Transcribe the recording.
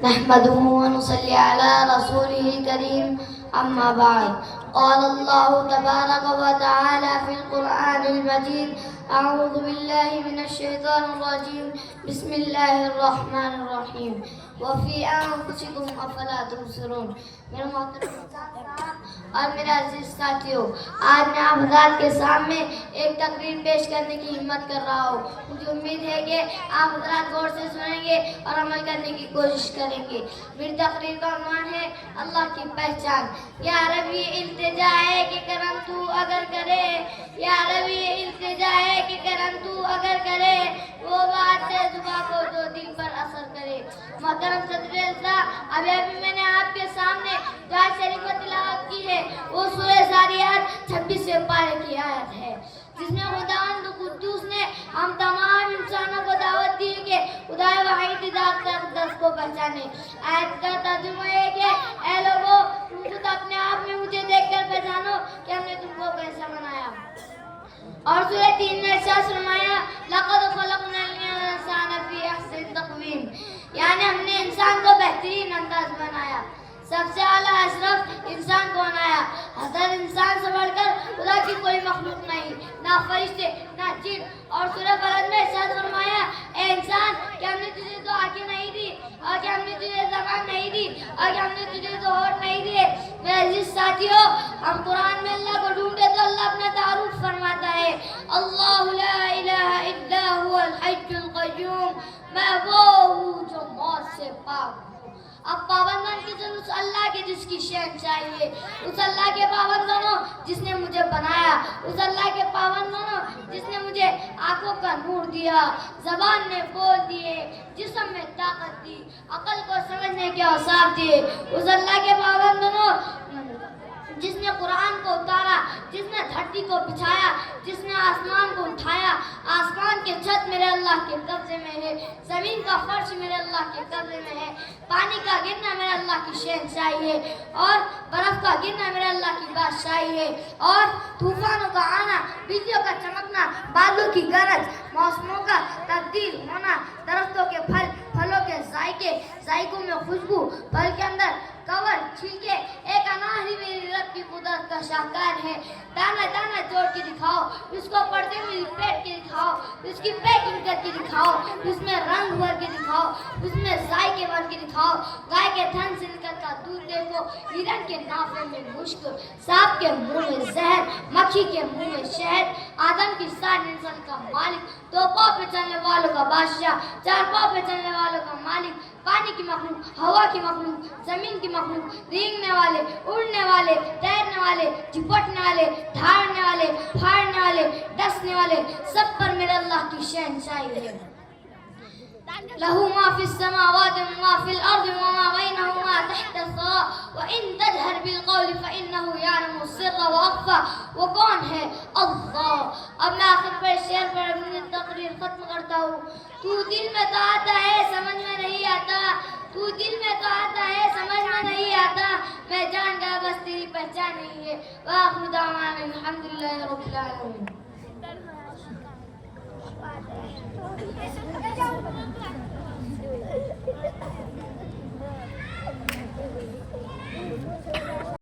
نحمده ونصلي على رسوله الكريم أما بعد قال الله تبارك وتعالى في القرآن المجيد أعوذ بالله من الشيطان الرجيم بسم الله الرحمن الرحيم وفي أنفسكم أفلا تبصرون میرے محترم اور میرے عزیز ساتھیوں، آج میں آپ حضرات کے سامنے ایک تقریر پیش کرنے کی ہمت کر رہا ہوں۔ مجھے امید ہے کہ آپ حضرات غور سے سنیں گے اور عمل کرنے کی کوشش کریں گے۔ میری تقریر کا عنوان ہے اللہ کی پہچان۔ یا ربی التجا ہے کہ کرم تو اگر کرے، یا ربی التجا ہے کہ کرم تو اگر کرے، وہ بات ہے زباں کو جو دل پر اثر کرے۔ محترم صدر اجلاس، ابھی میں نے آپ کے سامنے جو آیت شریف تلاوت کی ہے وہ سورہ ذاریات 26 پارے کی آیت ہے، جس میں خداوند قدوس نے ہم تمام انسانوں کو دعوت دی کہ خدا واحد ذات اقدس کو پہچانے۔ آیت کا ترجمہ ہے کہ اے لوگو، تم خود اپنے آپ میں مجھے دیکھ کر پہچانو کہ ہم نے تم کو کیسا بنایا۔ اور سورہ 3 نے ارشاد فرمایا لقد خلقنا الانسان فی احسن تقویم، یعنی ہم نے انسان کو بہترین انداز بنایا۔ سب سے اعلیٰ اشرف انسان کو بنایا۔ حضرت انسان سے بڑھ کر خدا کی کوئی مخلوق نہیں، نہ فرشتے نہ جن۔ اور سورہ بلد میں ارشاد فرمایا اے انسان، کہ ہم نے تجھے تو آنکھیں نہیں دی، اور کہ ہم نے تجھے زبان نہیں دی، اور کہ ہم نے تجھے تو ہونٹ نہیں دیے۔ میرے عزیز ساتھیوں، ہم قرآن میں اللہ کو ڈھونڈے تو اللہ اپنا تعارف فرماتا ہے، اللہ لا الہ الا هو الحی القیوم، میں وہ ہوں جو موت سے پاک ہوں۔ اب پابند بن کے چلو اس اللہ کے جس کی شہنشاہی ہے، اس اللہ کے پابند بنو جس نے مجھے بنایا، اس اللہ کے پابند بنو جس نے مجھے آنکھوں کا نور دیا، زبان میں بول دیے، جسم میں طاقت دی، عقل کو سمجھنے کے اوصاف دیے۔ اس اللہ کے پابند بنو جس نے قرآن کو اتارا، جس نے دھرتی کو بچھایا، جس نے آسمان کو اٹھایا۔ آسمان کے چھت میرے اللہ کے قبضے میں ہے، زمین کا فرش میرے اللہ کے قبضے میں ہے، پانی کا گرنا میرے اللہ کی شہنشاہی ہے، اور برف کا گرنا میرے اللہ کی بادشاہی ہے، اور طوفانوں کا آنا، بجلیوں کا چمکنا، بادلوں کی گرج، موسموں کا تبدیل ہونا، درختوں کے پھل، پھلوں کے ذائقوں میں خوشبو، پھل کے اندر کور چھلکے، ایک انار ہی میری رب کی قدرت کا شاہکار ہے۔ دانا دانا جوڑ کے دکھاؤ، اس کو پردے میں لپیٹ کے دکھاؤ، اس کی پیکنگ کر کے دکھاؤ، اس میں رنگ بھر کے دکھاؤ، اس میں ذائقے بھر کے دکھاؤ۔ گائے کے تھن سے نکلتا دودھ دیکھو، ہرن کے نافے میں مشک، سانپ کے منہ میں زہر، مکھی کے منہ میں شہد، آدم کی ساری نسل کا مالک، دو پاؤں پہ چلنے والوں کا بادشاہ، چار پاؤں پہ چلنے والوں کا مالک، پانی کی مخلوق، ہوا کی مخلوق، زمین کی مخلوق، رینگنے والے، اڑنے والے، تیرنے والے، جھپٹنے والے، دھاڑنے والے، پھاڑنے والے، ڈسنے والے، سب پر میرے اللہ کی شہنشاہی ہے۔ لَهُ مَا فِي السَّمَاوَاتِ وَمَا فِي الْأَرْضِ وَمَا بَيْنَهُمَا تَحْتَ الثَّرَى وَإِن تَجْهَرْ بِالْقَوْلِ فَإِنَّهُ يَعْلَمُ السِّرَّ وَأَخْفَى۔ وہ کون ہے؟ اللہ۔ اب میں آخر پر شعر پر اپنی تقریر ختم کرتا ہوں۔ تو دل میں تو آتا ہے سمجھ میں نہیں آتا، تو دل میں تو آتا ہے سمجھ میں نہیں آتا، میں جان گیا بس تیری پہچان نہیں ہے۔ وآخر دعوانا الحمدللہ رب العالمین۔